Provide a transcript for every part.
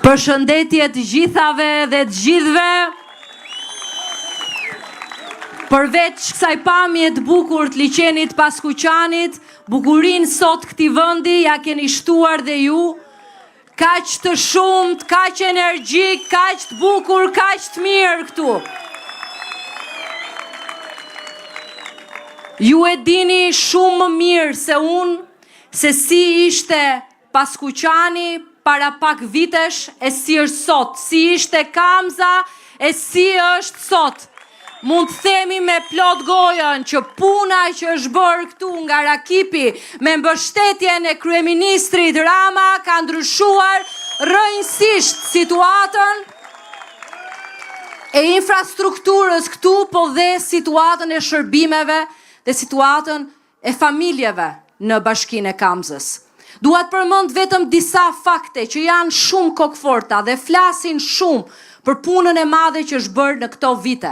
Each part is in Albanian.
Përshëndetje të gjithave dhe të gjithve. Përveç kësaj pamje të bukur të liçenit Paskuqanit, bukurinë sot këtij vendi ja keni shtuar dhe ju. Kaq të shumt, kaq energjik, kaq të bukur, kaq të mirë këtu. Ju e dini shumë më mirë se unë se si ishte Paskuqani para pak vitesh e si është sot, si ishte Kamza e si është sot. Mund të themi me plot gojën që puna që është bërë këtu nga Rakipi me mbështetjen e kryeministrit Rama ka ndryshuar rrënjësisht situatën e infrastrukturës këtu, po dhe situatën e shërbimeve dhe situatën e familjeve në bashkinë e Kamzës. Dua të përmend vetëm disa fakte që janë shumë kokforta dhe flasin shumë për punën e madhe që është bërë në këto vite.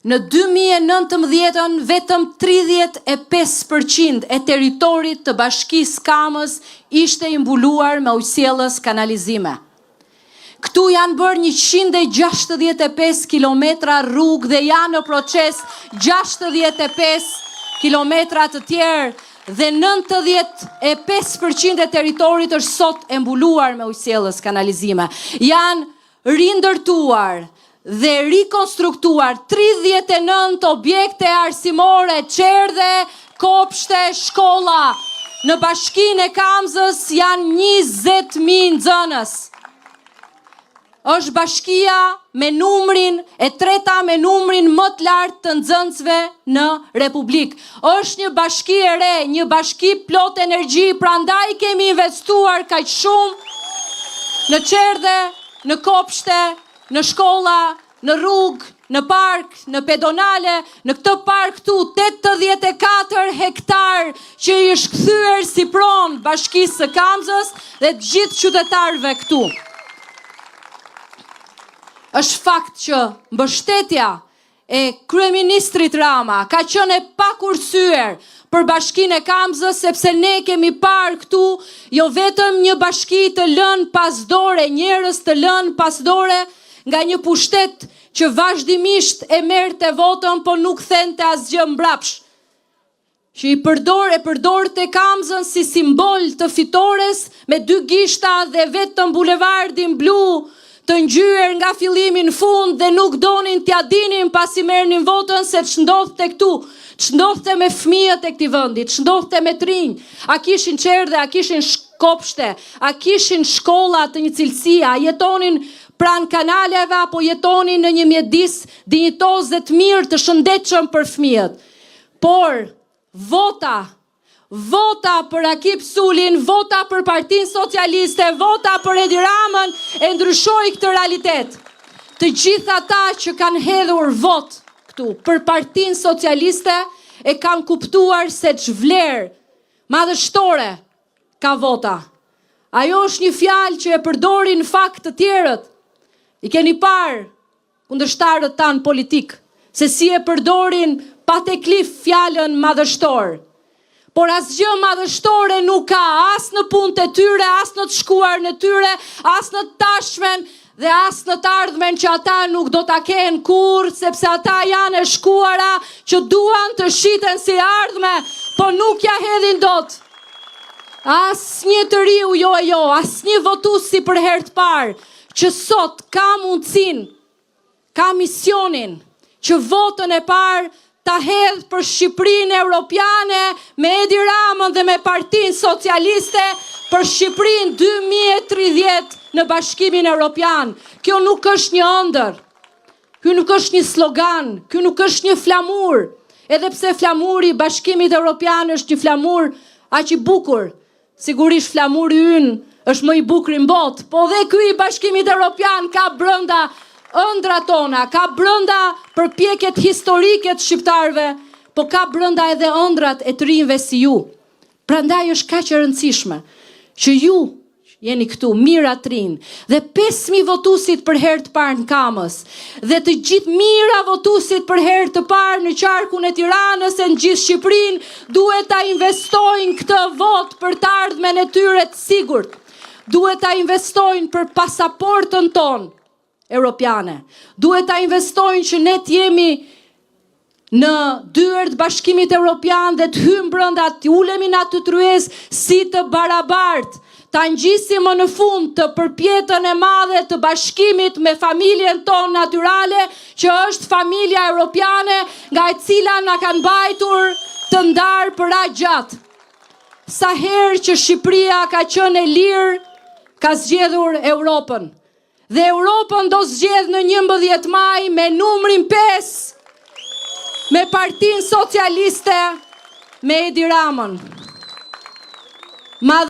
Në 2019 vetëm 35% e territorit të bashkisë Kamës ishte i mbuluar me ujësiellës kanalizime. Këtu janë bërë 165 kilometra rrugë dhe janë në proces 65 kilometra të tjerë dhe 95% e territorit është sot e mbuluar me ujësiellës kanalizime. Janë rindërtuar dhe rikonstruktuar 39 objekte arsimore, qerdhe, kopshte, shkolla. Në bashkinë e Kamzës janë 20.000 nxënës. Është bashkia me numrin e treta me numrin më të lartë të nxënësve në Republikë. Është një bashki e re, një bashki plot energji, prandaj kemi investuar kaq shumë në qerdhe, në kopshte, në shkolla, në rrugë, në park, në pedonale, në këtë park këtu 84 hektar që i është kthyer si pronë bashkisë së Kamzës dhe të gjithë qytetarëve këtu. Është fakt që mbështetja e kryeministrit Rama ka qenë e pakursyer për bashkinë e Kamzës, sepse ne kemi parë këtu jo vetëm një bashki të lënë pas dore, njerëz të lënë pas dore nga një pushtet që vazhdimisht e merrte votën, po nuk thente asgjë mbrapsh. Që i përdorte Kamzën si simbol të fitores me 2 gishta dhe vetëm bulevardin blu të ngjyrë nga fillimi në fund dhe nuk donin t'ja dinin pasi merrnin votën se ç'ndodhte këtu, ç'ndodhte me fëmijët e këtij vendi, ç'ndodhte me trinj, a kishin qerdhe, a kishin kopshte, a kishin shkolla të një cilësie, a jetonin pranë kanaleve apo jetonin në një mjedis dinjitoz dhe të mirë të shëndetshëm për fëmijët. Por vota për Rakip Sulin, vota për Partinë Socialiste, vota për Edi Ramën e ndryshoi këtë realitet. Të gjithë ata që kanë hedhur vot këtu për Partinë Socialiste e kanë kuptuar se ç'vlerë madhështore ka vota. Ajo është një fjalë që e përdorin në fakt të tjerët. I keni parë kundërshtarët tanë politik, se si e përdorin pa teklif fjalën madhështor. Por asgjë madhështore nuk ka, as në punët e tyre, as në të shkuar në tyre, as në të tashmen dhe as në të ardhmen që ata nuk do ta kenë kurrë, sepse ata janë e shkuara që duan të shiten si ardhme, po nuk ja hedhin dot. Asnjë të riu as një votues si për herë të parë, që sot ka mundësinë, ka misionin që votën e parë ta hedh për Shqipërinë Europiane me Edi Ramën dhe me Partinë Socialiste për Shqipërinë 2030 në Bashkimin Evropian. Kjo nuk është një ëndër, kjo nuk është një slogan, kjo nuk është një flamur, edhe pse flamuri i Bashkimit Evropian është një flamur aq i bukur. Sigurisht flamuri ynë është më i bukur në botë, po dhe ky i Bashkimit Evropian ka brenda ëndra tona, ka brenda përpjekjet historike të shqiptarëve, po ka brenda edhe ëndrat e të rinjve si ju. Prandaj është kaq e rëndësishme që ju jeni këtu, mira të rinj, dhe 5.000 votuesit për herë të parë në Kamës, dhe të gjithë mira votuesit për herë të parë në qarkun e Tiranës e në gjithë Shqipërinë, duhet ta investojnë këtë vot për të ardhmen e tyre të sigurt. duhet ta investojnë për pasaportën tonë europiane. Duhet ta investojnë që ne t'jemi në dyert Bashkimit Evropian dhe të hymë brenda, të ulemi në atë tryezë si të barabartë, ta ngjisim më në fund të përpjetën e madhe të bashkimit me familjen tonë natyrale, që është familja europiane, nga e cila na kanë mbajtur të ndarë për aq gjatë. Sa herë që Shqipëria ka qenë e lirë, ka zgjedhur Europën. Dhe Europën do zgjedh në 11 maj me numrin 5, me Partinë Socialiste, me Edi Ramën.